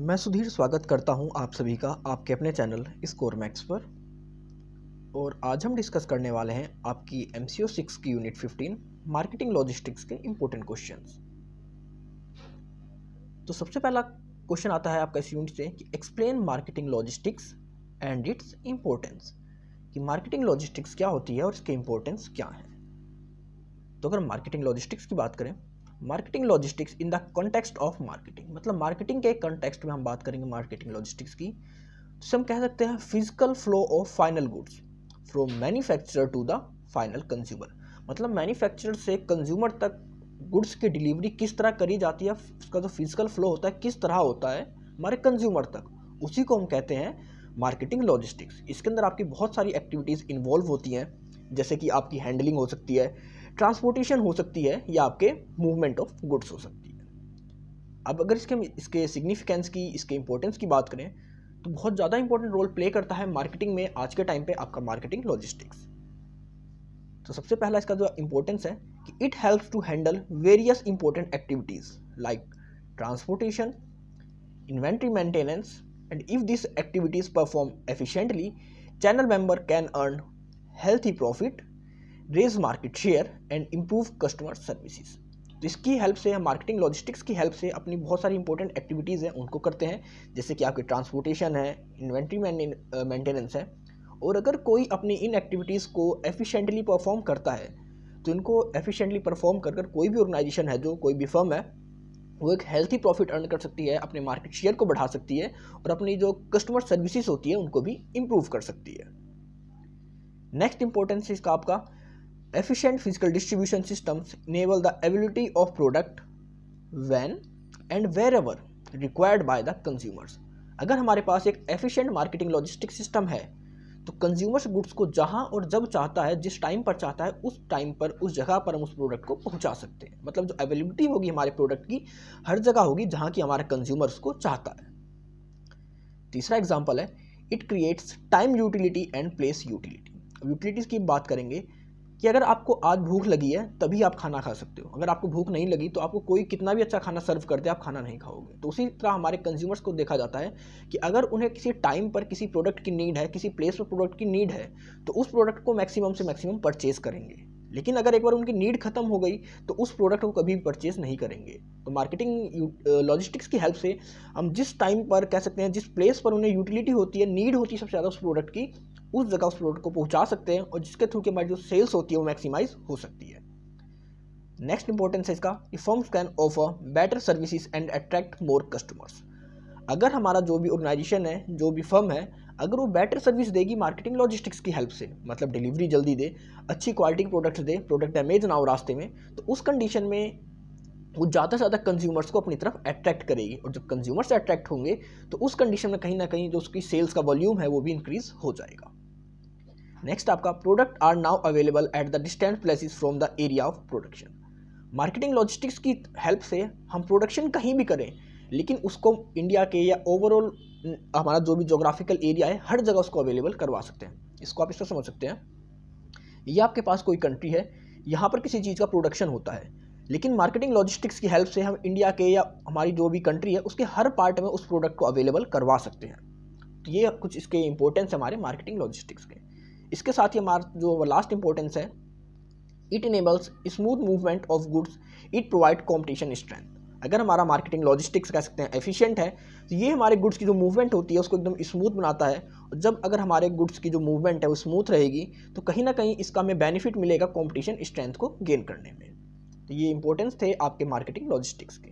मैं सुधीर स्वागत करता हूं आप सभी का आपके अपने चैनल स्कोर मैक्स पर। और आज हम डिस्कस करने वाले हैं आपकी MCO 6 की यूनिट 15 मार्केटिंग लॉजिस्टिक्स के इंपॉर्टेंट क्वेश्चंस। तो सबसे पहला क्वेश्चन आता है आपका इस यूनिट से कि explain marketing logistics and its importance, कि मार्केटिंग लॉजिस्टिक्स क्या होती है और इसके इंपॉर्टेंस क्या है। तो अगर मार्केटिंग लॉजिस्टिक्स की बात करें, marketing logistics in the context of marketing, मतलब मार्केटिंग के कॉन्टेक्स्ट में हम बात करेंगे मार्केटिंग लॉजिस्टिक्स की, तो हम कह सकते हैं physical flow of final goods from manufacturer to the final consumer. मतलब मैन्युफैक्चरर से कंज्यूमर तक गुड्स की डिलीवरी किस तरह करी जाती है, उसका जो फिजिकल फ्लो होता है किस तरह होता है हमारे कंज्यूमर तक, उसी को हम कहते हैं मार्केटिंग लॉजिस्टिक्स। इसके अंदर आपकी बहुत सारी एक्टिविटीज़ इन्वॉल्व होती हैं, जैसे कि आपकी हैंडलिंग हो सकती है, ट्रांसपोर्टेशन हो सकती है, या आपके मूवमेंट ऑफ गुड्स हो सकती है। अब अगर इसके सिग्निफिकेंस की, इसके इंपॉर्टेंस की बात करें, तो बहुत ज़्यादा इंपॉर्टेंट रोल प्ले करता है मार्केटिंग में आज के टाइम पे आपका मार्केटिंग लॉजिस्टिक्स। तो सबसे पहला इसका जो इंपॉर्टेंस है कि it helps to handle various important activities like transportation, inventory maintenance, and if this activities perform efficiently, channel member can earn healthy profit, raise market share and improve customer services. तो इसकी help से हम marketing logistics की help से अपनी बहुत सारी important activities हैं उनको करते हैं, जैसे कि आपकी ट्रांसपोर्टेशन है, इन्वेंट्री मेंटेनेंस है। और अगर कोई अपनी इन एक्टिविटीज़ को एफिशिएंटली परफॉर्म करता है, तो इनको एफिशिएंटली परफॉर्म कर कोई भी ऑर्गेनाइजेशन है, जो कोई भी फर्म है, वो एक हेल्थी प्रॉफिट अर्न कर सकती है, अपने मार्केट शेयर को बढ़ा सकती है और अपनी जो कस्टमर सर्विसेज होती है उनको भी इम्प्रूव कर सकती है। नेक्स्ट इंपॉर्टेंस इसका आपका efficient physical distribution systems enable the availability of product when and wherever required by the consumers। अगर हमारे पास एक efficient marketing logistics system है, तो कंज्यूमर्स गुड्स को जहां और जब चाहता है, जिस टाइम पर चाहता है, उस टाइम पर उस जगह पर हम उस प्रोडक्ट को पहुंचा सकते हैं। मतलब जो अवेलेबिलिटी होगी हमारे प्रोडक्ट की हर जगह होगी जहां की हमारा कंज्यूमर्स को चाहता है। तीसरा एग्जांपल है it creates time utility and place utility. Utilities की बात करेंगे कि अगर आपको आज भूख लगी है तभी आप खाना खा सकते हो, अगर आपको भूख नहीं लगी तो आपको कोई कितना भी अच्छा खाना सर्व कर दे आप खाना नहीं खाओगे। तो उसी तरह हमारे कंज्यूमर्स को देखा जाता है कि अगर उन्हें किसी टाइम पर किसी प्रोडक्ट की नीड है, किसी प्लेस पर प्रोडक्ट की नीड है, तो उस प्रोडक्ट को मैक्सिमम से मैक्सिमम परचेज करेंगे। लेकिन अगर एक बार उनकी नीड खत्म हो गई तो उस प्रोडक्ट को कभी भी परचेज नहीं करेंगे। तो मार्केटिंग लॉजिस्टिक्स की हेल्प से हम जिस टाइम पर कह सकते हैं, जिस प्लेस पर उन्हें यूटिलिटी होती है, नीड होती है सबसे ज़्यादा उस प्रोडक्ट की, उस जगह उस प्रोडक्ट को पहुंचा सकते हैं और जिसके थ्रू की हमारी जो सेल्स होती है वो मैक्सिमाइज हो सकती है। नेक्स्ट इंपॉर्टेंस है इसका, firms can offer better services and attract more customers. अगर हमारा जो भी ऑर्गेनाइजेशन है, जो भी फर्म है, अगर वो बेटर सर्विस देगी मार्केटिंग लॉजिस्टिक्स की हेल्प से, मतलब डिलीवरी जल्दी दे, अच्छी क्वालिटी के प्रोडक्ट्स दे, प्रोडक्ट डैमेज ना हो रास्ते में, तो उस कंडीशन में वो ज़्यादा से ज़्यादा कंज्यूमर्स को अपनी तरफ अट्रैक्ट करेगी। और जब कंज्यूमर्स अट्रैक्ट होंगे तो उस कंडीशन में कहीं ना कहीं जो उसकी सेल्स का वॉल्यूम है वो भी इंक्रीज हो जाएगा। नेक्स्ट आपका product are now available at the distant places from the area of production. Marketing logistics की हेल्प से हम प्रोडक्शन कहीं भी करें, लेकिन उसको इंडिया के या ओवरऑल हमारा जो भी जोग्राफिकल एरिया है हर जगह उसको अवेलेबल करवा सकते हैं। इसको आप इससे समझ सकते हैं, ये आपके पास कोई कंट्री है, यहाँ पर किसी चीज़ का प्रोडक्शन होता है, लेकिन मार्केटिंग लॉजिस्टिक्स की हेल्प से हम इंडिया के या हमारी जो भी कंट्री है उसके हर पार्ट में उस प्रोडक्ट को अवेलेबल करवा सकते हैं। तो ये कुछ इसके इंपॉर्टेंस है हमारे मार्केटिंग लॉजिस्टिक्स के। इसके साथ ही हमारा जो लास्ट इंपॉर्टेंस है, it enables smooth movement of goods, it provide competition strength. अगर हमारा मार्केटिंग लॉजिस्टिक्स कह सकते हैं एफिशिएंट है, तो ये हमारे गुड्स की जो मूवमेंट होती है उसको एकदम स्मूथ बनाता है। और जब अगर हमारे गुड्स की जो मूवमेंट है वो स्मूथ रहेगी, तो कहीं ना कहीं इसका हमें बेनिफिट मिलेगा कॉम्पिटिशन स्ट्रेंथ को गेन करने में। तो ये इंपॉर्टेंस थे आपके मार्केटिंग लॉजिस्टिक्स के।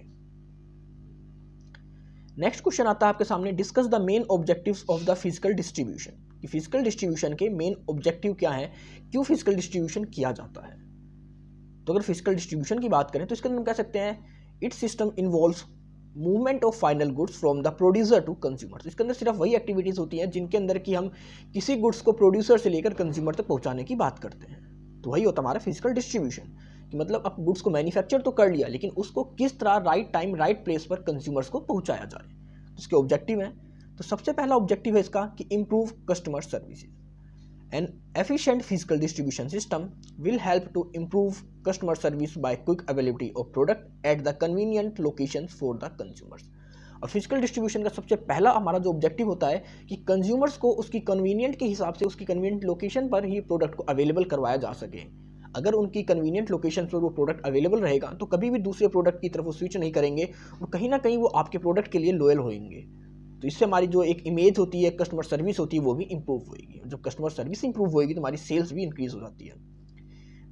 नेक्स्ट क्वेश्चन आता है आपके सामने, discuss the main objectives of the physical distribution. कि फिजिकल डिस्ट्रीब्यूशन के मेन ऑब्जेक्टिव क्या है, क्यों फिजिकल डिस्ट्रीब्यूशन किया जाता है। तो अगर फिजिकल डिस्ट्रीब्यूशन की बात करें तो इसके अंदर हम कह सकते हैं it system involves movement of final goods from the producer to consumer. इसके अंदर सिर्फ वही एक्टिविटीज़ होती हैं जिनके अंदर कि हम किसी गुड्स को प्रोड्यूसर से लेकर कंज्यूमर तक पहुंचाने की बात करते हैं। तो वही होता हमारा फिजिकल डिस्ट्रीब्यूशन, कि मतलब आप गुड्स को मैन्युफैक्चर तो कर लिया, लेकिन उसको किस तरह राइट टाइम राइट प्लेस पर कंज्यूमर्स को पहुंचाया जाए। तो इसके ऑब्जेक्टिव हैं, तो सबसे पहला ऑब्जेक्टिव है इसका कि improve customer services. An efficient physical distribution system will help to improve customer service by quick availability of product at the convenient locations for the consumers। और फिजिकल डिस्ट्रीब्यूशन का सबसे पहला हमारा जो ऑब्जेक्टिव होता है कि कंज्यूमर्स को उसकी कन्वीनियंट के हिसाब से उसकी कन्वीनियंट लोकेशन पर ही प्रोडक्ट को अवेलेबल करवाया जा सके। अगर उनकी कन्वीनियंट लोकेशन पर वो प्रोडक्ट अवेलेबल रहेगा तो कभी भी दूसरे प्रोडक्ट की तरफ वो स्विच नहीं करेंगे और कहीं ना कहीं वो आपके प्रोडक्ट के लिए लॉयल होंगे। तो इससे हमारी जो एक इमेज होती है, कस्टमर सर्विस होती है, वो भी इंप्रूव होगी। जब कस्टमर सर्विस इंप्रूव होगी तो हमारी सेल्स भी इंक्रीज हो जाती है।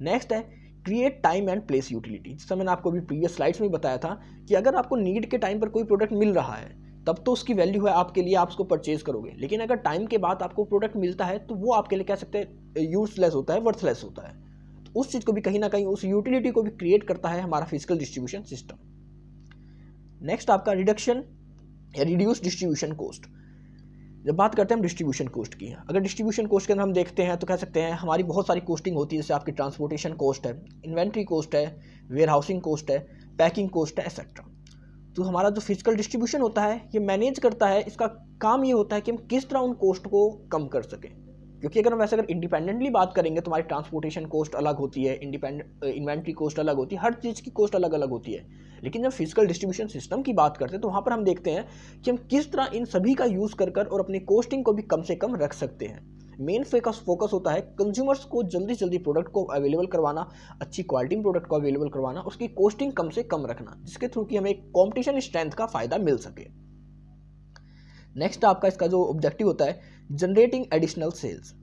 नेक्स्ट है create time and place utility. जैसा मैंने आपको अभी प्रीवियस स्लाइड्स में बताया था कि अगर आपको नीड के टाइम पर कोई प्रोडक्ट मिल रहा है तब तो उसकी वैल्यू है आपके लिए, आप उसको परचेज करोगे। लेकिन अगर टाइम के बाद आपको प्रोडक्ट मिलता है तो वो आपके लिए कह सकते हैं यूजलेस होता है, वर्थलेस होता है। तो उस चीज़ को भी कहीं ना कहीं, उस यूटिलिटी को भी क्रिएट करता है हमारा फिजिकल डिस्ट्रीब्यूशन सिस्टम। नेक्स्ट आपका रिडक्शन या रिड्यूस डिस्ट्रीब्यूशन कॉस्ट। जब बात करते हैं हम डिस्ट्रीब्यूशन कॉस्ट की, अगर डिस्ट्रीब्यूशन कॉस्ट के अंदर हम देखते हैं तो कह सकते हैं हमारी बहुत सारी कॉस्टिंग होती है। जैसे आपकी ट्रांसपोर्टेशन कॉस्ट है, इन्वेंट्री कॉस्ट है, वेयर हाउसिंग कॉस्ट है, पैकिंग कॉस्ट है, एक्सेट्रा। तो हमारा जो फिजिकल डिस्ट्रीब्यूशन होता है ये मैनेज करता है, इसका काम ये होता है कि हम किस तरह उन कॉस्ट को कम कर सकें। क्योंकि अगर हम वैसे अगर इंडिपेंडेंटली बात करेंगे तो हमारी ट्रांसपोर्टेशन कॉस्ट अलग होती है, इन्वेंट्री कॉस्ट अलग होती है, हर चीज़ की कॉस्ट अलग अलग होती है। लेकिन जब फिजिकल डिस्ट्रीब्यूशन सिस्टम की बात करते हैं तो वहाँ पर हम देखते हैं कि हम किस तरह इन सभी का यूज़ कर और अपनी कॉस्टिंग को भी कम से कम रख सकते हैं। मेन फोकस होता है कंज्यूमर्स को जल्दी से जल्दी प्रोडक्ट को अवेलेबल करवाना, अच्छी क्वालिटी में प्रोडक्ट को अवेलेबल करवाना, उसकी कॉस्टिंग कम से कम रखना, जिसके थ्रू कि हमें कॉम्पिटिशन स्ट्रेंथ का फ़ायदा मिल सके। नेक्स्ट आपका इसका जो ऑब्जेक्टिव होता है जनरेटिंग एडिशनल सेल्स।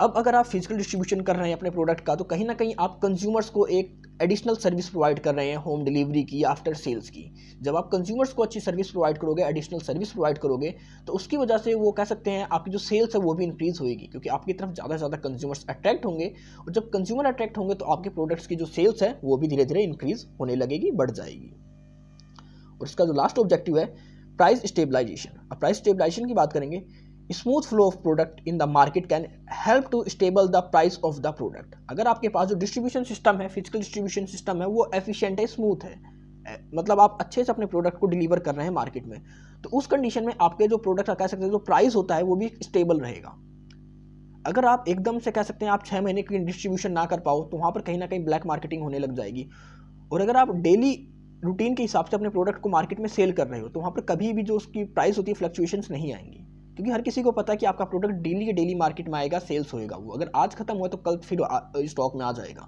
अब अगर आप फिजिकल डिस्ट्रीब्यूशन कर रहे हैं अपने प्रोडक्ट का तो कहीं ना कहीं आप कंज्यूमर्स को एक एडिशनल सर्विस प्रोवाइड कर रहे हैं, होम डिलीवरी की, आफ्टर सेल्स की। जब आप कंज्यूमर्स को अच्छी सर्विस प्रोवाइड करोगे, एडिशनल सर्विस प्रोवाइड करोगे, तो उसकी वजह से वो कह सकते हैं आपकी जो सेल्स है वो भी इंक्रीज होगी, क्योंकि आपकी तरफ ज़्यादा से ज़्यादा कंज्यूमर्स अट्रैक्ट होंगे। और जब कंज्यूमर अट्रैक्ट होंगे तो आपके प्रोडक्ट्स की जो सेल्स है वो भी धीरे धीरे इंक्रीज होने लगेगी, बढ़ जाएगी। और इसका जो लास्ट ऑब्जेक्टिव है प्राइस स्टेबलाइजेशन। अब प्राइस स्टेबलाइजेशन की बात करेंगे, smooth flow of product in the market can help to stable the price of the product. अगर आपके पास जो डिस्ट्रीब्यूशन सिस्टम है, फिजिकल डिस्ट्रीब्यूशन सिस्टम है, वो एफिशिएंट है, स्मूथ है, मतलब आप अच्छे से अपने प्रोडक्ट को डिलीवर कर रहे हैं मार्केट में, तो उस कंडीशन में आपके जो प्रोडक्ट का कह सकते हैं जो प्राइस होता है वो भी स्टेबल रहेगा। अगर आप एकदम से कह सकते हैं आप 6 महीने की डिस्ट्रीब्यूशन ना कर पाओ तो वहाँ पर कहीं ना कहीं ब्लैक मार्केटिंग होने लग जाएगी। और अगर आप डेली रूटीन के हिसाब से अपने प्रोडक्ट को मार्केट में सेल कर रहे हो तो वहाँ पर कभी भी जो उसकी प्राइस होती है फ्लक्चुएशंस नहीं आएंगी, क्योंकि हर किसी को पता है कि आपका प्रोडक्ट डेली के डेली मार्केट में आएगा, सेल्स होएगा। वो अगर आज खत्म हुआ तो कल फिर स्टॉक में आ जाएगा।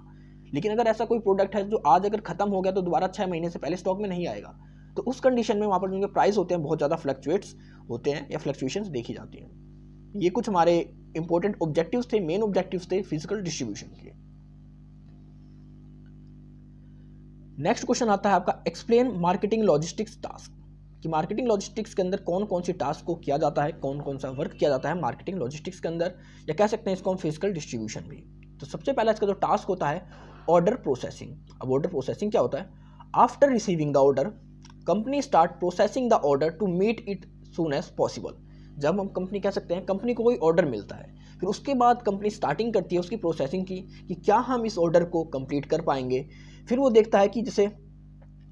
लेकिन अगर ऐसा कोई प्रोडक्ट है जो आज अगर खत्म हो गया तो दोबारा 6 महीने से पहले स्टॉक में नहीं आएगा, तो उस कंडीशन में वहाँ पर जिनके प्राइस होते हैं बहुत ज़्यादा फ्लक्चुएट्स होते हैं या फ्लक्चुएशंस देखी जाती हैं। ये कुछ हमारे इंपॉर्टेंट ऑब्जेक्टिव्स थे, मेन ऑब्जेक्टिव्स थे फिजिकल डिस्ट्रीब्यूशन के। नेक्स्ट क्वेश्चन आता है आपका एक्सप्लेन मार्केटिंग लॉजिस्टिक्स टास्क, कि मार्केटिंग लॉजिस्टिक्स के अंदर कौन कौन सी टास्क को किया जाता है, कौन कौन सा वर्क किया जाता है मार्केटिंग लॉजिस्टिक्स के अंदर, या कह सकते हैं इसको हम फिजिकल डिस्ट्रीब्यूशन भी। तो सबसे पहला इसका जो टास्क होता है ऑर्डर प्रोसेसिंग। अब ऑर्डर प्रोसेसिंग क्या होता है? After receiving the order company start processing the order to meet it soon as possible. जब हम कंपनी कह सकते हैं कंपनी को कोई ऑर्डर मिलता है, फिर उसके बाद कंपनी स्टार्टिंग करती है उसकी प्रोसेसिंग की कि क्या हम इस ऑर्डर को कंप्लीट कर पाएंगे। फिर वो देखता है कि जैसे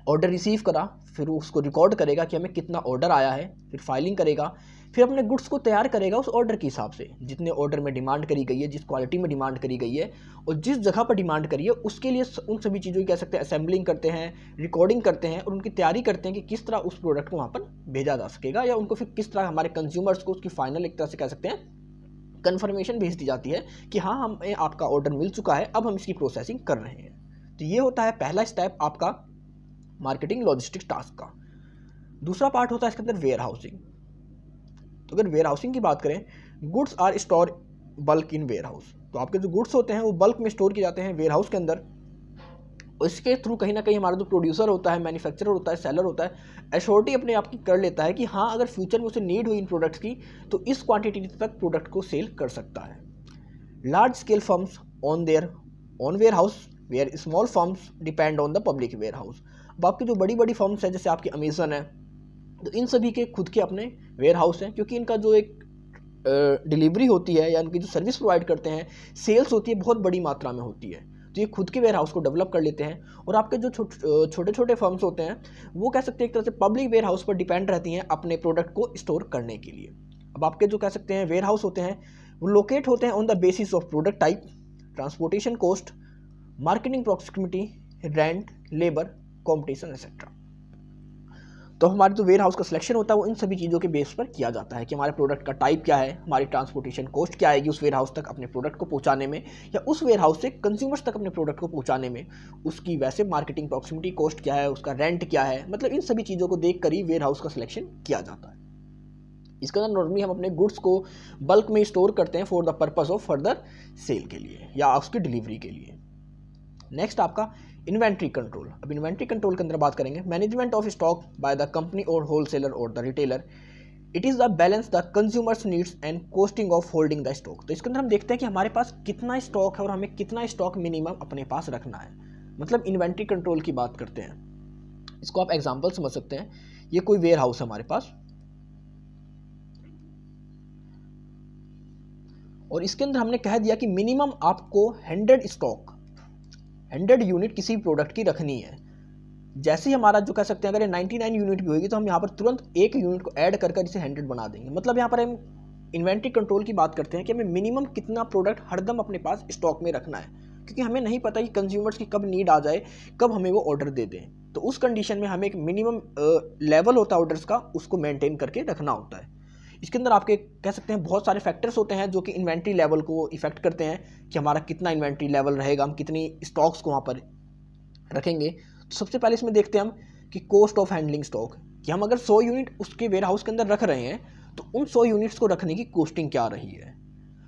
ऑर्डर रिसीव करा, फिर वो उसको रिकॉर्ड करेगा कि हमें कितना ऑर्डर आया है, फिर फाइलिंग करेगा, फिर अपने गुड्स को तैयार करेगा उस ऑर्डर के हिसाब से, जितने ऑर्डर में डिमांड करी गई है, जिस क्वालिटी में डिमांड करी गई है और जिस जगह पर डिमांड करी है, उसके लिए उन सभी चीज़ों की कह सकते हैं असेंबलिंग करते हैं, रिकॉर्डिंग करते हैं और उनकी तैयारी करते हैं कि किस तरह उस प्रोडक्ट को वहाँ पर भेजा जा सकेगा, या उनको फिर किस तरह हमारे कंज्यूमर्स को उसकी फाइनल एक तरह से कह सकते हैं कन्फर्मेशन भेज दी जाती है कि हाँ हमें आपका ऑर्डर मिल चुका है, अब हम इसकी प्रोसेसिंग कर रहे हैं। तो ये होता है पहला स्टेप आपका मार्केटिंग लॉजिस्टिक्स टास्क का। दूसरा पार्ट होता है इसके अंदर वेयर हाउसिंग। तो अगर वेयर हाउसिंग की बात करें, goods are store bulk in warehouse. तो आपके जो गुड्स होते हैं वो बल्क में स्टोर किए जाते हैं वेयर हाउस के अंदर। इसके थ्रू कहीं ना कहीं हमारा जो प्रोड्यूसर होता है, मैन्युफैक्चरर होता है, सेलर होता है, एश्योरिटी अपने आप की कर लेता है कि हाँ अगर फ्यूचर में उसे नीड हुई इन प्रोडक्ट्स की तो इस क्वांटिटी तक प्रोडक्ट को सेल कर सकता है। Large scale firms own their own warehouse where small firms depend on the public warehouse. अब आपकी जो बड़ी बड़ी फर्म्स हैं जैसे आपकी अमेजन है, तो इन सभी के खुद के अपने वेयर हाउस हैं, क्योंकि इनका जो एक डिलीवरी होती है या इनकी जो सर्विस प्रोवाइड करते हैं, सेल्स होती है, बहुत बड़ी मात्रा में होती है, तो ये खुद के वेयर हाउस को डेवलप कर लेते हैं। और आपके जो छोटे छोटे फर्म्स होते हैं वो कह सकते हैं एक तरह से पब्लिक वेयर हाउस पर डिपेंड रहती हैं अपने प्रोडक्ट को स्टोर करने के लिए। अब आपके जो कह सकते हैं वेयर हाउस होते हैं वो लोकेट होते हैं on the basis of product type, transportation cost, marketing proximity, rent, labour, competition etcetera. तो हमारे जो वेयर हाउस का सिलेक्शन होता है वो इन सभी चीज़ों के बेस पर किया जाता है कि हमारे प्रोडक्ट का टाइप क्या है, हमारी ट्रांसपोर्टेशन कॉस्ट क्या आएगी उस वेयर हाउस तक अपने प्रोडक्ट को पहुंचाने में, या उस वेयर हाउस से कंज्यूमर्स तक अपने प्रोडक्ट को पहुंचाने में उसकी वैसे मार्केटिंग प्रॉक्सिमिटी कॉस्ट क्या है, उसका रेंट क्या है, मतलब इन सभी चीज़ों को देख कर ही वेयर हाउस का सिलेक्शन किया जाता है। इसके अंदर नॉर्मली हम अपने गुड्स को बल्क में स्टोर करते हैं for the purpose of further sale के लिए या उसकी डिलीवरी के लिए। नेक्स्ट आपका इन्वेंट्री कंट्रोल। अब इन्वेंट्री कंट्रोल के अंदर बात करेंगे, management of stock by the company और होलसेलर और the retailer. It is the balance the consumers needs and costing of holding the stock. तो इसके अंदर हम देखते हैं कि हमारे पास कितना स्टॉक है और हमें कितना स्टॉक मिनिमम अपने पास रखना है, मतलब इन्वेंट्री कंट्रोल की बात करते हैं। इसको आप एग्जाम्पल समझ सकते हैं, ये कोई वेयर हाउस है हमारे पास और इसके अंदर हमने कह दिया कि मिनिमम आपको 100 यूनिट किसी प्रोडक्ट की रखनी है। जैसे ही हमारा जो कह सकते हैं अगर ये 99 यूनिट भी होगी तो हम यहाँ पर तुरंत एक यूनिट को ऐड कर इसे 100 बना देंगे। मतलब यहाँ पर हम इन्वेंट्री कंट्रोल की बात करते हैं कि हमें मिनिमम कितना प्रोडक्ट हरदम अपने पास स्टॉक में रखना है, क्योंकि हमें नहीं पता कि कंज्यूमर्स की कब नीड आ जाए, कब हमें वो ऑर्डर दे दें। तो उस कंडीशन में हमें एक मिनिमम लेवल होता है ऑर्डर्स का, उसको मेंटेन करके रखना होता है। इसके अंदर आपके कह सकते हैं बहुत सारे फैक्टर्स होते हैं जो कि इन्वेंट्री लेवल को इफेक्ट करते हैं कि हमारा कितना इन्वेंट्री लेवल रहेगा, हम कितनी स्टॉक्स को वहाँ पर रखेंगे। तो सबसे पहले इसमें देखते हैं हम कि कॉस्ट ऑफ हैंडलिंग स्टॉक, कि हम अगर 100 यूनिट उसके वेयर हाउस के अंदर रख रहे हैं तो उन 100 यूनिट्स को रखने की कॉस्टिंग क्या रही है।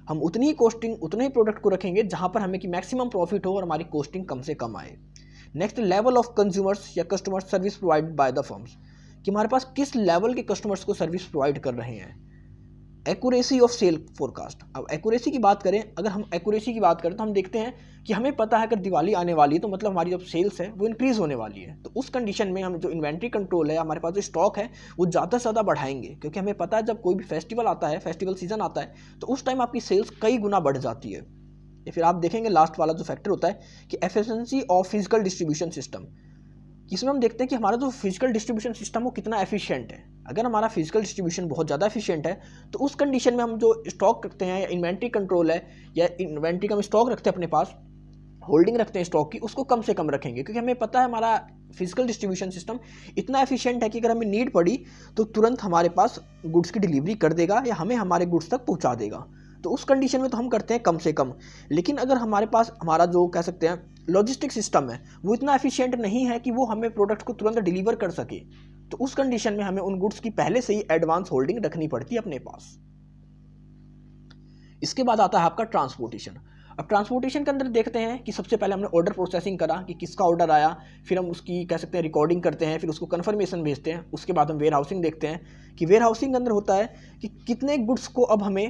हम उतनी ही कॉस्टिंग उतने ही प्रोडक्ट को रखेंगे जहाँ पर हमें कि मैक्सिमम प्रॉफिट हो और हमारी कॉस्टिंग कम से कम आए। नेक्स्ट, लेवल ऑफ कंज्यूमर्स या customer service provide by the firms, कि हमारे पास किस लेवल के कस्टमर्स को सर्विस प्रोवाइड कर रहे हैं। Accuracy of sale forecast. अब एक्यूरेसी की बात करें, अगर हम एक्यूरेसी की बात करें तो हम देखते हैं कि हमें पता है अगर दिवाली आने वाली है तो मतलब हमारी जो सेल्स है वो इंक्रीज़ होने वाली है। तो उस कंडीशन में हम जो इन्वेंट्री कंट्रोल है, हमारे पास जो स्टॉक है वो ज़्यादा से ज़्यादा बढ़ाएंगे, क्योंकि हमें पता है जब कोई भी फेस्टिवल आता है, फेस्टिवल सीजन आता है, तो उस टाइम आपकी सेल्स कई गुना बढ़ जाती है। या फिर आप देखेंगे लास्ट वाला जो फैक्टर होता है कि efficiency of physical distribution system, इसमें हम देखते हैं कि हमारा जो फिजिकल डिस्ट्रीब्यूशन सिस्टम वो कितना एफिशिएंट है। अगर हमारा फिजिकल डिस्ट्रीब्यूशन बहुत ज़्यादा एफिशिएंट है तो उस कंडीशन में हम जो स्टॉक रखते हैं या इन्वेंट्री कंट्रोल है या इन्वेंट्री का हम स्टॉक रखते हैं अपने पास, होल्डिंग रखते हैं स्टॉक की, उसको कम से कम रखेंगे, क्योंकि हमें पता है हमारा फिजिकल डिस्ट्रीब्यूशन सिस्टम इतना एफिशिएंट है कि अगर हमें नीड पड़ी तो तुरंत हमारे पास गुड्स की डिलीवरी कर देगा या हमें हमारे गुड्स तक पहुँचा देगा। तो उस कंडीशन में तो हम करते हैं कम से कम। लेकिन अगर हमारे पास हमारा जो कह सकते हैं लॉजिस्टिक सिस्टम है वो इतना एफिशिएंट नहीं है कि वो हमें प्रोडक्ट को तुरंत डिलीवर कर सके, तो उस कंडीशन में हमें उन गुड्स की पहले से ही एडवांस होल्डिंग रखनी पड़ती है अपने पास। इसके बाद आता है आपका ट्रांसपोर्टेशन। अब ट्रांसपोर्टेशन के अंदर देखते हैं कि सबसे पहले हमने ऑर्डर प्रोसेसिंग करा कि किसका ऑर्डर आया, फिर हम उसकी कह सकते हैं रिकॉर्डिंग करते हैं, फिर उसको कन्फर्मेशन भेजते हैं। उसके बाद हम वेयर हाउसिंग देखते हैं कि वेयर हाउसिंग के अंदर होता है कि कितने गुड्स को अब हमें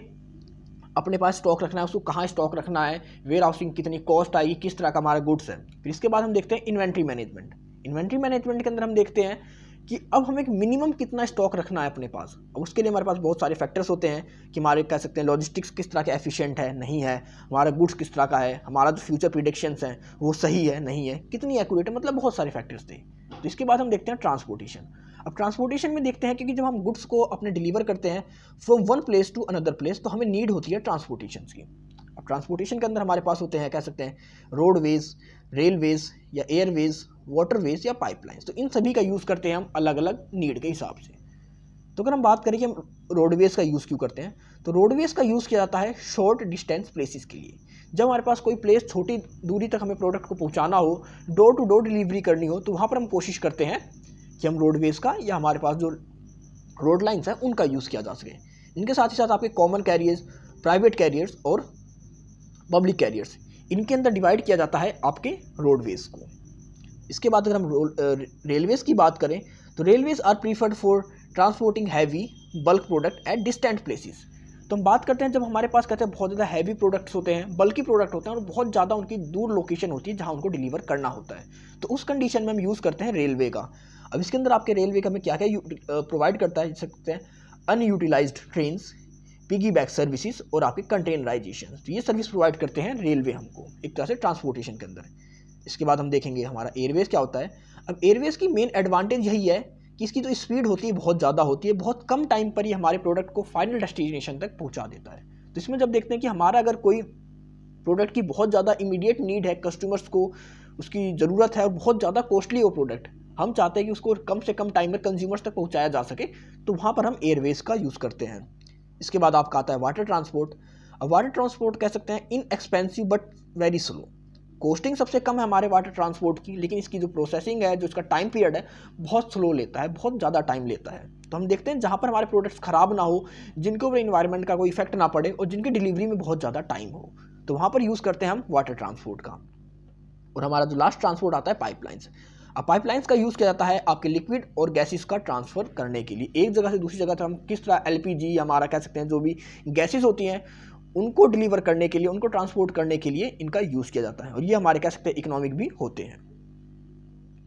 अपने पास स्टॉक रखना है, उसको कहाँ स्टॉक रखना है, वेयर हाउसिंग कितनी कॉस्ट आएगी, किस तरह का हमारा गुड्स है। फिर इसके बाद हम देखते हैं इन्वेंट्री मैनेजमेंट। इन्वेंट्री मैनेजमेंट के अंदर हम देखते हैं कि अब हमें एक मिनिमम कितना स्टॉक रखना है अपने पास। अब उसके लिए हमारे पास बहुत सारे फैक्टर्स होते हैं कि हमारे कह सकते हैं लॉजिस्टिक्स किस तरह के एफिशिएंट है, नहीं है, हमारा गुड्स किस तरह का है, हमारा जो फ्यूचर प्रिडिक्शंस हैं वो सही है, नहीं है, कितनी एक्यूरेट है, मतलब बहुत सारे फैक्टर्स थे। तो इसके बाद हम देखते हैं ट्रांसपोर्टेशन। अब ट्रांसपोर्टेशन में देखते हैं क्योंकि जब हम गुड्स को अपने डिलीवर करते हैं from one place to another place तो हमें नीड होती है ट्रांसपोर्टेशन की। अब ट्रांसपोर्टेशन के अंदर हमारे पास होते हैं कह सकते हैं रोडवेज, रेलवेज या एयरवेज, वाटरवेज या पाइपलाइंस। तो इन सभी का यूज़ करते हैं हम अलग अलग नीड के हिसाब से। तो अगर हम बात करें कि हम रोडवेज का यूज़ क्यों करते हैं, तो रोडवेज का यूज़ किया जाता है शॉर्ट डिस्टेंस प्लेसेस के लिए। जब हमारे पास कोई प्लेस छोटी दूरी तक हमें प्रोडक्ट को पहुंचाना हो, डोर टू डोर डिलीवरी करनी हो, तो वहाँ पर हम कोशिश करते हैं कि हम रोडवेज का या हमारे पास जो रोड लाइन्स हैं उनका यूज़ किया जा सके। इनके साथ ही साथ आपके कॉमन कैरियर्स, प्राइवेट कैरियर्स और पब्लिक कैरियर्स, इनके अंदर डिवाइड किया जाता है आपके रोडवेज को। इसके बाद अगर हम रेलवेज की बात करें तो railways are preferred for transporting heavy bulk product at distant places. तो हम बात करते हैं जब हमारे पास कहते हैं बहुत ज़्यादा हैवी प्रोडक्ट्स होते हैं, बल्कि प्रोडक्ट होते हैं और बहुत ज़्यादा उनकी दूर लोकेशन होती है जहाँ उनको डिलीवर करना होता है, तो उस कंडीशन में हम यूज़ करते हैं रेलवे का। अब इसके अंदर आपके रेलवे का हमें क्या क्या प्रोवाइड करता है, सकते हैं unutilised trains, piggy back services और आपके कंटेनराइजेशन। तो ये सर्विस प्रोवाइड करते हैं रेलवे हमको एक तरह से ट्रांसपोर्टेशन के अंदर। इसके बाद हम देखेंगे हमारा एयरवेज क्या होता है। अब एयरवेज की मेन एडवांटेज यही है कि इसकी जो स्पीड होती है बहुत ज़्यादा होती है, बहुत कम टाइम पर ही हमारे प्रोडक्ट को फाइनल डेस्टिनेशन तक पहुंचा देता है। तो इसमें जब देखते हैं कि हमारा अगर कोई प्रोडक्ट की बहुत ज़्यादा इमीडिएट नीड है, कस्टमर्स को उसकी ज़रूरत है और बहुत ज़्यादा कॉस्टली वो प्रोडक्ट, हम चाहते हैं कि उसको कम से कम टाइम में कंज्यूमर्स तक पहुंचाया जा सके, तो वहाँ पर हम एयरवेज का यूज़ करते हैं। इसके बाद आपका आता है वाटर ट्रांसपोर्ट। अब वाटर ट्रांसपोर्ट कह सकते हैं inexpensive but very slow. Costing सबसे कम है हमारे वाटर ट्रांसपोर्ट की, लेकिन इसकी जो प्रोसेसिंग है, जो इसका टाइम पीरियड है, बहुत स्लो लेता है, बहुत ज़्यादा टाइम लेता है। तो हम देखते हैं जहाँ पर हमारे प्रोडक्ट्स ख़राब ना हो, जिनके ऊपर इन्वायरमेंट का कोई इफेक्ट ना पड़े और जिनकी डिलीवरी में बहुत ज़्यादा टाइम हो, तो वहाँ पर यूज़ करते हैं हम वाटर ट्रांसपोर्ट का। और हमारा जो लास्ट ट्रांसपोर्ट आता है पाइपलाइंस। अब पाइपलाइंस का यूज़ किया जाता है आपके लिक्विड और गैसेस का ट्रांसफ़र करने के लिए। एक जगह से दूसरी जगह तक हम किस तरह एलपीजी हमारा कह सकते हैं जो भी गैसेस होती हैं उनको डिलीवर करने के लिए, उनको ट्रांसपोर्ट करने के लिए इनका यूज़ किया जाता है, और ये हमारे कह सकते हैं इकोनॉमिक भी होते हैं।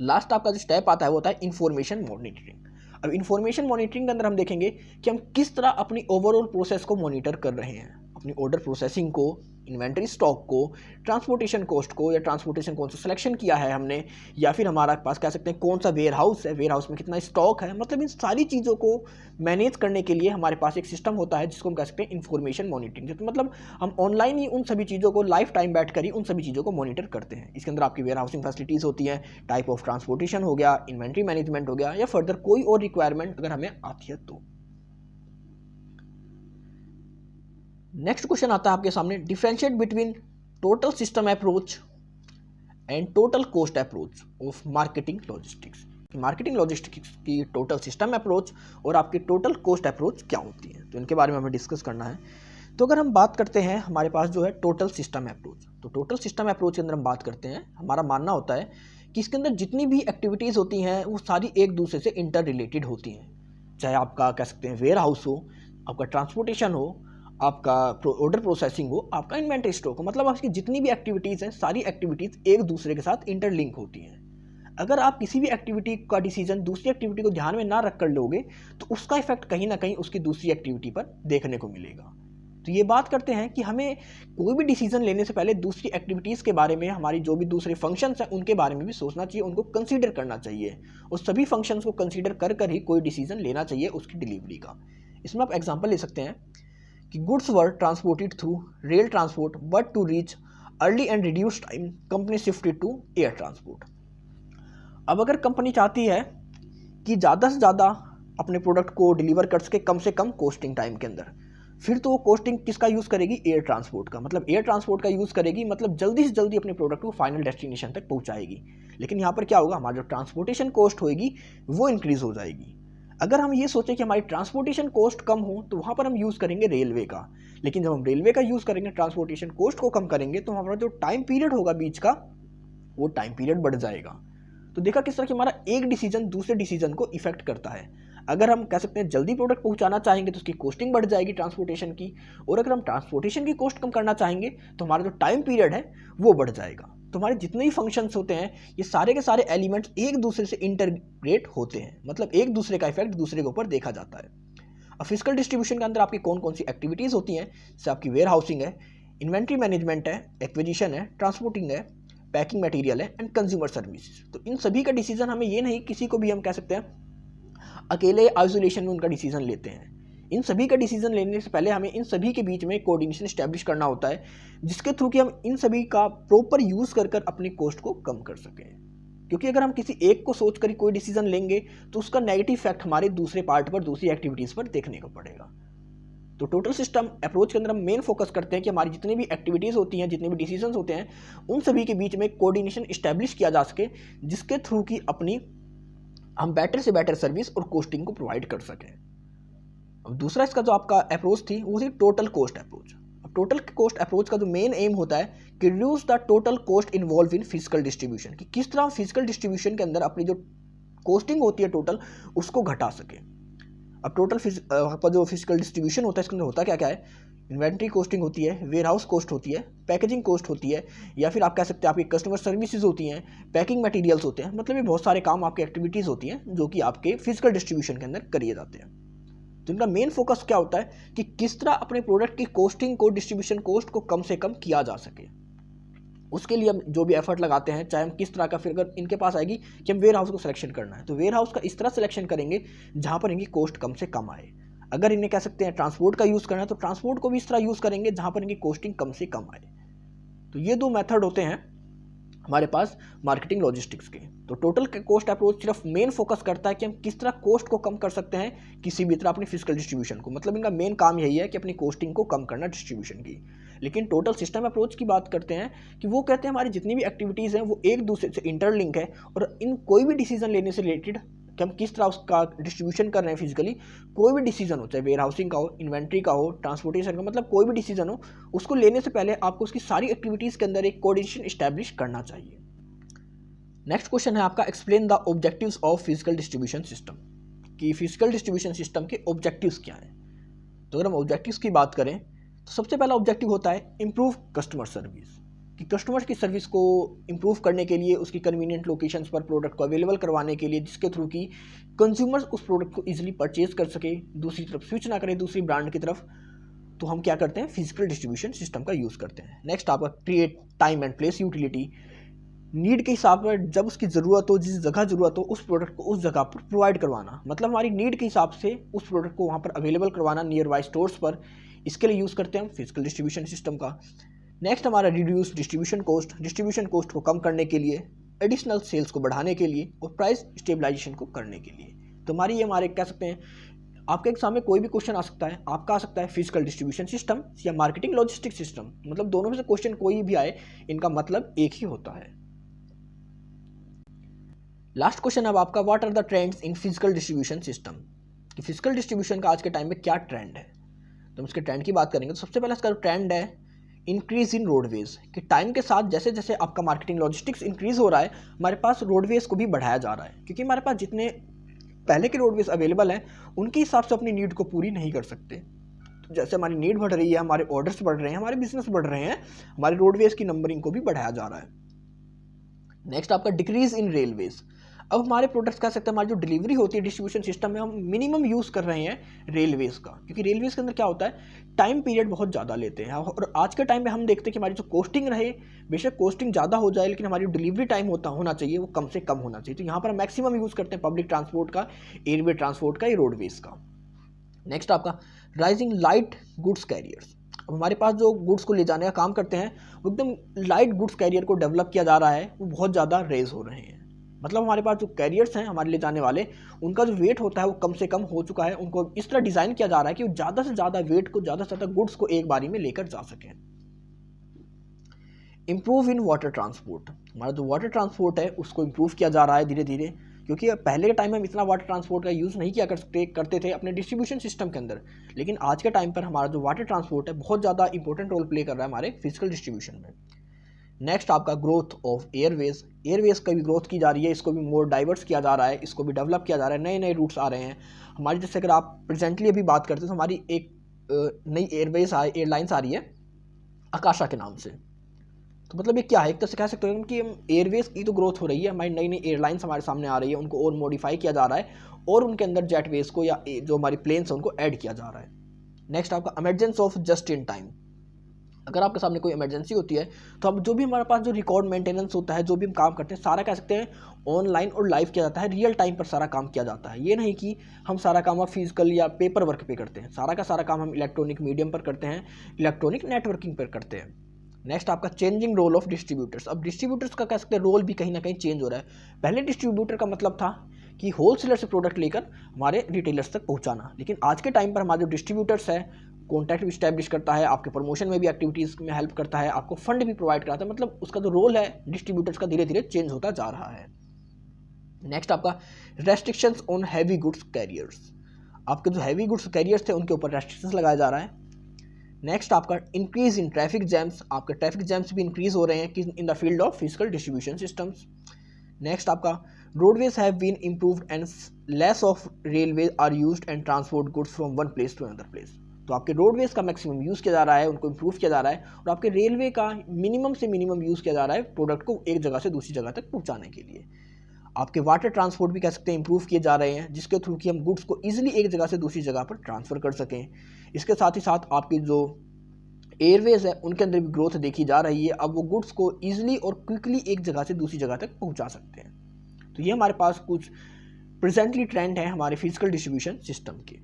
लास्ट आपका जो स्टेप आता है वो होता है इंफॉर्मेशन मॉनिटरिंग। अब इंफॉर्मेशन मॉनिटरिंग के अंदर हम देखेंगे कि हम किस तरह अपनी ओवरऑल प्रोसेस को मॉनिटर कर रहे हैं, अपनी ऑर्डर प्रोसेसिंग को, इन्वेंटरी स्टॉक को, ट्रांसपोर्टेशन कॉस्ट को, या ट्रांसपोर्टेशन कौन सा सिलेक्शन किया है हमने, या फिर हमारा पास कह सकते हैं कौन सा वेयर हाउस है, वेयर हाउस में कितना स्टॉक है। मतलब इन सारी चीज़ों को मैनेज करने के लिए हमारे पास एक सिस्टम होता है जिसको हम कह सकते हैं इंफॉर्मेशन मॉनिटरिंग। तो मतलब हम ऑनलाइन ही उन सभी चीज़ों को लाइफ टाइम बैठ कर ही उन सभी चीज़ों को मॉनिटर करते हैं। इसके अंदर आपकी वेयर हाउसिंग फैसिलिटीज़ होती हैं, टाइप ऑफ ट्रांसपोर्टेशन हो गया, इन्वेंट्री मैनेजमेंट हो गया, या फर्दर कोई और रिक्वायरमेंट अगर हमें आती है तो। नेक्स्ट क्वेश्चन आता है आपके सामने, differentiate between total system approach and total cost approach of marketing logistics. Marketing logistics की टोटल सिस्टम अप्रोच और आपकी टोटल कॉस्ट अप्रोच क्या होती है, तो इनके बारे में हमें डिस्कस करना है। तो अगर हम बात करते हैं हमारे पास जो है टोटल सिस्टम अप्रोच, तो टोटल सिस्टम अप्रोच के अंदर हम बात करते हैं, हमारा मानना होता है कि इसके अंदर जितनी भी एक्टिविटीज़ होती हैं वो सारी एक दूसरे से इंटर रिलेटेड होती हैं। चाहे आपका कह सकते हैं वेयर हाउस हो, आपका ट्रांसपोर्टेशन हो, आपका ऑर्डर प्रोसेसिंग हो, आपका इन्वेंटरी स्टॉक हो, मतलब आपकी जितनी भी एक्टिविटीज़ हैं सारी एक्टिविटीज़ एक दूसरे के साथ इंटरलिंक होती हैं। अगर आप किसी भी एक्टिविटी का डिसीजन दूसरी एक्टिविटी को ध्यान में ना रख कर लोगे तो उसका इफेक्ट कहीं ना कहीं उसकी दूसरी एक्टिविटी पर देखने को मिलेगा। तो ये बात करते हैं कि हमें कोई भी डिसीजन लेने से पहले दूसरी एक्टिविटीज़ के बारे में, हमारी जो भी दूसरे फंक्शंस हैं उनके बारे में भी सोचना चाहिए, उनको कंसीडर करना चाहिए, और सभी फंक्शंस को कंसीडर कर कर ही कोई डिसीजन लेना चाहिए उसकी डिलीवरी का। इसमें आप एग्जांपल ले सकते हैं कि goods were transported through rail transport but to reach early and reduce time company shifted to air transport. अब अगर कंपनी चाहती है कि ज़्यादा से ज़्यादा अपने प्रोडक्ट को डिलीवर कर सके कम से कम कोस्टिंग टाइम के अंदर, फिर तो वो कोस्टिंग किसका यूज़ करेगी, एयर ट्रांसपोर्ट का। मतलब एयर ट्रांसपोर्ट का यूज़ करेगी, मतलब जल्दी से जल्दी अपने प्रोडक्ट को फाइनल डेस्टिनेशन तक पहुंचाएगी। लेकिन यहाँ पर क्या होगा, हमारी जो ट्रांसपोर्टेशन कॉस्ट होगी वो इंक्रीज़ हो जाएगी। अगर हम ये सोचें कि हमारी ट्रांसपोर्टेशन कॉस्ट कम हो तो वहाँ पर हम यूज़ करेंगे रेलवे का, लेकिन जब हम रेलवे का यूज़ करेंगे, ट्रांसपोर्टेशन कॉस्ट को कम करेंगे, तो हमारा जो टाइम पीरियड होगा बीच का, वो टाइम पीरियड बढ़ जाएगा। तो देखा किस तरह कि हमारा एक डिसीजन दूसरे डिसीजन को इफेक्ट करता है। अगर हम कह सकते हैं जल्दी प्रोडक्ट पहुंचाना चाहेंगे तो उसकी कॉस्टिंग बढ़ जाएगी ट्रांसपोर्टेशन की, और अगर हम ट्रांसपोर्टेशन की कॉस्ट कम करना चाहेंगे तो हमारा जो टाइम पीरियड है वो बढ़ जाएगा। तो हमारे जितने भी फंक्शंस होते हैं ये सारे के सारे एलिमेंट्स एक दूसरे से इंटरग्रेट होते हैं, मतलब एक दूसरे का इफेक्ट दूसरे के ऊपर देखा जाता है। अब फिजिकल डिस्ट्रीब्यूशन के अंदर आपकी कौन कौन सी एक्टिविटीज़ होती हैं, जैसे आपकी वेयर हाउसिंग है, इन्वेंट्री मैनेजमेंट है, एक्विजिशन है, ट्रांसपोर्टिंग है, पैकिंग मटेरियल है एंड कंज्यूमर सर्विसेज। तो इन सभी का डिसीजन हमें ये नहीं किसी को भी हम कह सकते हैं अकेले आइसोलेशन में उनका डिसीजन लेते हैं। इन सभी का डिसीजन लेने से पहले हमें इन सभी के बीच में कोऑर्डिनेशन इस्टेब्लिश करना होता है, जिसके थ्रू कि हम इन सभी का प्रॉपर यूज़ कर कर अपनी कॉस्ट को कम कर सकें। क्योंकि अगर हम किसी एक को सोच कर कोई डिसीजन लेंगे तो उसका नेगेटिव इफेक्ट हमारे दूसरे पार्ट पर, दूसरी एक्टिविटीज़ पर देखने को पड़ेगा। तो टोटल सिस्टम अप्रोच के अंदर हम मेन फोकस करते हैं कि हमारी जितनी भी एक्टिविटीज़ होती हैं, जितने भी डिसीजंस होते हैं, उन सभी के बीच में कोऑर्डिनेशन इस्टेब्लिश किया जा सके, जिसके थ्रू की अपनी हम बेटर से बेटर सर्विस और कॉस्टिंग को प्रोवाइड कर सकें। अब दूसरा इसका जो आपका अप्रोच थी वो थी टोटल कॉस्ट अप्रोच। अब टोटल कॉस्ट अप्रोच का जो मेन एम होता है कि reduce the total cost involve in physical distribution, कि किस तरह हम फिजिकल डिस्ट्रीब्यूशन के अंदर अपनी जो कॉस्टिंग होती है टोटल उसको घटा सकें। अब टोटल आपका जो फिजिकल डिस्ट्रीब्यूशन होता है इसके अंदर होता क्या क्या है, इन्वेंट्री कॉस्टिंग होती है, वेयर हाउस कॉस्ट होती है, पैकेजिंग कॉस्ट होती है, या फिर आप कह सकते हैं आपकी कस्टमर सर्विसेज होती हैं, पैकिंग मटेरियल्स होते हैं। मतलब ये बहुत सारे काम आपकी एक्टिविटीज़ होती हैं जो कि आपके फिजिकल डिस्ट्रीब्यूशन के अंदर करिए जाते हैं। तो इनका मेन फोकस क्या होता है कि किस तरह अपने प्रोडक्ट की कॉस्टिंग को, डिस्ट्रीब्यूशन कॉस्ट को कम से कम किया जा सके। उसके लिए हम जो भी एफर्ट लगाते हैं, चाहे हम किस तरह का, फिर अगर इनके पास आएगी कि हम वेयर हाउस को सिलेक्शन करना है तो वेयर हाउस का इस तरह सिलेक्शन करेंगे जहाँ पर इनकी कॉस्ट कम से कम आए। अगर इन्हें कह सकते हैं ट्रांसपोर्ट का यूज़ करना है तो ट्रांसपोर्ट को भी इस तरह यूज़ करेंगे जहाँ पर इनकी कॉस्टिंग कम से कम आए। तो ये दो मेथड होते हैं हमारे पास मार्केटिंग लॉजिस्टिक्स के। तो टोटल कॉस्ट अप्रोच सिर्फ मेन फोकस करता है कि हम किस तरह कॉस्ट को कम कर सकते हैं किसी भी तरह अपनी फिजिकल डिस्ट्रीब्यूशन को, मतलब इनका मेन काम यही है कि अपनी कॉस्टिंग को कम करना डिस्ट्रीब्यूशन की। लेकिन टोटल सिस्टम अप्रोच की बात करते हैं कि वो कहते हैं हमारी जितनी भी एक्टिविटीज़ हैं वो एक दूसरे से इंटरलिंक है, और इन कोई भी डिसीजन लेने से रिलेटेड कि हम किस तरह उसका डिस्ट्रीब्यूशन कर रहे हैं फिजिकली, कोई भी डिसीजन हो, चाहे वेयर हाउसिंग का हो, इन्वेंट्री का हो, ट्रांसपोर्टेशन का, मतलब कोई भी डिसीजन हो, उसको लेने से पहले आपको उसकी सारी एक्टिविटीज़ के अंदर एक कोऑर्डिनेशन इस्टेब्लिश करना चाहिए। नेक्स्ट क्वेश्चन है आपका, explain the objectives of physical distribution system, कि फिजिकल डिस्ट्रीब्यूशन सिस्टम के ऑब्जेक्टिव्स क्या हैं। तो अगर हम ऑब्जेक्टिव्स की बात करें तो सबसे पहला ऑब्जेक्टिव होता है इम्प्रूव कस्टमर सर्विस, कि कस्टमर की सर्विस को इम्प्रूव करने के लिए, उसकी कन्वीनियंट लोकेशंस पर प्रोडक्ट को अवेलेबल करवाने के लिए, जिसके थ्रू कि कंज्यूमर्स उस प्रोडक्ट को ईजिली परचेज कर सके, दूसरी तरफ स्विच ना करें दूसरी ब्रांड की तरफ। तो हम क्या करते हैं, फिजिकल डिस्ट्रीब्यूशन सिस्टम का यूज़ करते हैं। नेक्स्ट आपका create time and place utility, need के हिसाब पर जब उसकी ज़रूरत हो, जिस जगह ज़रूरत हो, उस प्रोडक्ट को उस जगह पर प्रोवाइड करवाना, मतलब हमारी नीड के हिसाब से उस प्रोडक्ट को वहाँ पर अवेलेबल करवाना नियर बाई स्टोर्स पर। इसके लिए यूज़ करते हैं हम फिजिकल डिस्ट्रीब्यूशन सिस्टम का। नेक्स्ट हमारा रिड्यूस डिस्ट्रीब्यूशन कॉस्ट को कम करने के लिए, एडिशनल सेल्स को बढ़ाने के लिए, और प्राइस स्टेबलाइजेशन को करने के लिए। तो हमारी ये हमारे कह सकते हैं, आपके एग्जाम में कोई भी क्वेश्चन आ सकता है, आपका आ सकता है फिजिकल डिस्ट्रीब्यूशन सिस्टम या मार्केटिंग लॉजिस्टिक सिस्टम, मतलब दोनों में से क्वेश्चन कोई भी आए, इनका मतलब एक ही होता है। लास्ट क्वेश्चन अब आपका, what are the trends in physical distribution system, कि फिजिकल डिस्ट्रीब्यूशन का आज के टाइम में क्या ट्रेंड है। तो हम इसके ट्रेंड की बात करेंगे तो सबसे पहला इसका ट्रेंड है इंक्रीज इन रोडवेज, कि टाइम के साथ जैसे जैसे आपका मार्केटिंग लॉजिस्टिक्स इंक्रीज हो रहा है, हमारे पास रोडवेज को भी बढ़ाया जा रहा है, क्योंकि हमारे पास जितने पहले के रोडवेज अवेलेबल हैं उनके हिसाब से अपनी नीड को पूरी नहीं कर सकते। तो जैसे हमारी नीड बढ़ रही है, हमारे ऑर्डर्स बढ़ रहे हैं, हमारे बिजनेस बढ़ रहे हैं, हमारे रोडवेज की नंबरिंग को भी बढ़ाया जा रहा है। नेक्स्ट आपका डिक्रीज इन रेलवेज, अब हमारे प्रोडक्ट्स कह सकते हैं, हमारी जो डिलीवरी होती है डिस्ट्रीब्यूशन सिस्टम में, हम मिनिमम यूज़ कर रहे हैं रेलवेज का, क्योंकि रेलवेज के अंदर क्या होता है, टाइम पीरियड बहुत ज़्यादा लेते हैं। और आज के टाइम में हम देखते हैं कि हमारी जो कोस्टिंग रहे, बेशक कोस्टिंग ज़्यादा हो जाए, लेकिन हमारी डिलीवरी टाइम होना चाहिए वो कम से कम होना चाहिए। तो यहाँ पर हम मैक्सिमम यूज़ करते हैं पब्लिक ट्रांसपोर्ट का, एयरवे ट्रांसपोर्ट का, या रोडवेज का। नेक्स्ट आपका राइजिंग लाइट गुड्स कैरियर्स, अब हमारे पास जो गुड्स को ले जाने का काम करते हैं वो एकदम लाइट गुड्स कैरियर को डेवलप किया जा रहा है, वो बहुत ज़्यादा रेज हो रहे हैं। मतलब हमारे पास जो कैरियर्स हैं हमारे ले जाने वाले, उनका जो वेट होता है वो कम से कम हो चुका है, उनको इस तरह डिज़ाइन किया जा रहा है कि वो ज़्यादा से ज़्यादा वेट को, ज़्यादा से ज़्यादा गुड्स को एक बारी में लेकर जा सकें। इम्प्रूव इन वाटर ट्रांसपोर्ट, हमारा जो वाटर ट्रांसपोर्ट है उसको इम्प्रूव किया जा रहा है धीरे धीरे, क्योंकि पहले के टाइम में हम इतना वाटर ट्रांसपोर्ट का यूज़ नहीं किया करते थे अपने डिस्ट्रीब्यूशन सिस्टम के अंदर, लेकिन आज के टाइम पर हमारा जो वाटर ट्रांसपोर्ट है बहुत ज़्यादा इंपॉर्टेंट रोल प्ले कर रहा है हमारे फिजिकल डिस्ट्रीब्यूशन में। नेक्स्ट आपका ग्रोथ ऑफ एयरवेज का भी ग्रोथ की जा रही है, इसको भी मोर डाइवर्स किया जा रहा है, इसको भी डेवलप किया जा रहा है, नए नए रूट्स आ रहे हैं हमारी। जैसे अगर आप प्रेजेंटली अभी बात करते हैं तो हमारी एक नई एयरलाइंस आ रही है आकाशा के नाम से। तो मतलब ये क्या है, एक तरह से कह सकते हो कि एयरवेज की तो ग्रोथ हो रही है, हमारी नई नई एयरलाइंस हमारे सामने आ रही है, उनको और मॉडिफाई किया जा रहा है, और उनके अंदर जेटवेज को या जो हमारी प्लेन्स हैं उनको ऐड किया जा रहा है। नेक्स्ट आपका emergency of just in time, अगर आपके सामने कोई इमरजेंसी होती है तो अब जो भी हमारे पास जो रिकॉर्ड मेंटेनेंस होता है, जो भी हम काम करते हैं, सारा कह सकते हैं ऑनलाइन और लाइव किया जाता है, रियल टाइम पर सारा काम किया जाता है। ये नहीं कि हम सारा काम अब फिजिकल या पेपर वर्क पे करते हैं, सारा का सारा काम हम इलेक्ट्रॉनिक मीडियम पर करते हैं, इलेक्ट्रॉनिक नेटवर्किंग पर करते हैं। नेक्स्ट आपका चेंजिंग रोल ऑफ डिस्ट्रीब्यूटर्स, अब डिस्ट्रीब्यूटर्स का कह सकते हैं रोल भी कहीं ना कहीं चेंज हो रहा है। पहले डिस्ट्रीब्यूटर का मतलब था कि होलसेलर से प्रोडक्ट लेकर हमारे रिटेलर्स तक पहुंचाना, लेकिन आज के टाइम पर हमारे जो डिस्ट्रीब्यूटर्स है कॉन्टैक्ट भी स्टैब्लिश करता है, आपके प्रमोशन में भी एक्टिविटीज़ में हेल्प करता है, आपको फंड भी प्रोवाइड कराता है, मतलब उसका जो रोल है डिस्ट्रीब्यूटर्स का धीरे धीरे चेंज होता जा रहा है। नेक्स्ट आपका restrictions on heavy goods carriers, आपके जो हैवी गुड्स कैरियर्स थे उनके ऊपर रेस्ट्रिक्शंस लगाया जा रहा है। नेक्स्ट आपका इंक्रीज इन ट्रैफिक जैम्स, आपके ट्रैफिक जैम्स भी इंक्रीज हो रहे हैं in the field of physical distribution systems. Next आपका roadways have been improved and less of railways are used and transport goods from one place to another place, तो आपके roadways का maximum use किया जा रहा है, उनको इम्प्रूव किया जा रहा है, और आपके रेलवे का मिनिमम से मिनिमम यूज़ किया जा रहा है प्रोडक्ट को एक जगह से दूसरी जगह तक पहुंचाने के लिए। आपके वाटर ट्रांसपोर्ट भी कह सकते हैं इंप्रूव किए जा रहे हैं, जिसके थ्रू कि हम गुड्स को ईजिली एक जगह से दूसरी जगह पर ट्रांसफ़र कर सकें। इसके साथ ही साथ आपकी जो एयरवेज है उनके अंदर भी ग्रोथ देखी जा रही है, अब वो गुड्स को ईजिली और क्विकली एक जगह से दूसरी जगह तक पहुँचा सकते हैं। तो ये हमारे पास कुछ प्रेजेंटली ट्रेंड है हमारे फिजिकल डिस्ट्रीब्यूशन सिस्टम के।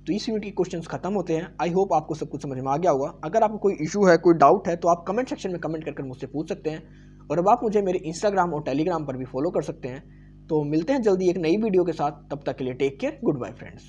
तो इस यूनिट के क्वेश्चंस खत्म होते हैं। आई होप आपको सब कुछ समझ में आ गया होगा। अगर आपको कोई इशू है, कोई डाउट है, तो आप कमेंट सेक्शन में कमेंट कर मुझसे पूछ सकते हैं। और अब आप मुझे मेरे इंस्टाग्राम और टेलीग्राम पर भी फॉलो कर सकते हैं। तो मिलते हैं जल्दी एक नई वीडियो के साथ। तब तक के लिए take care, goodbye friends.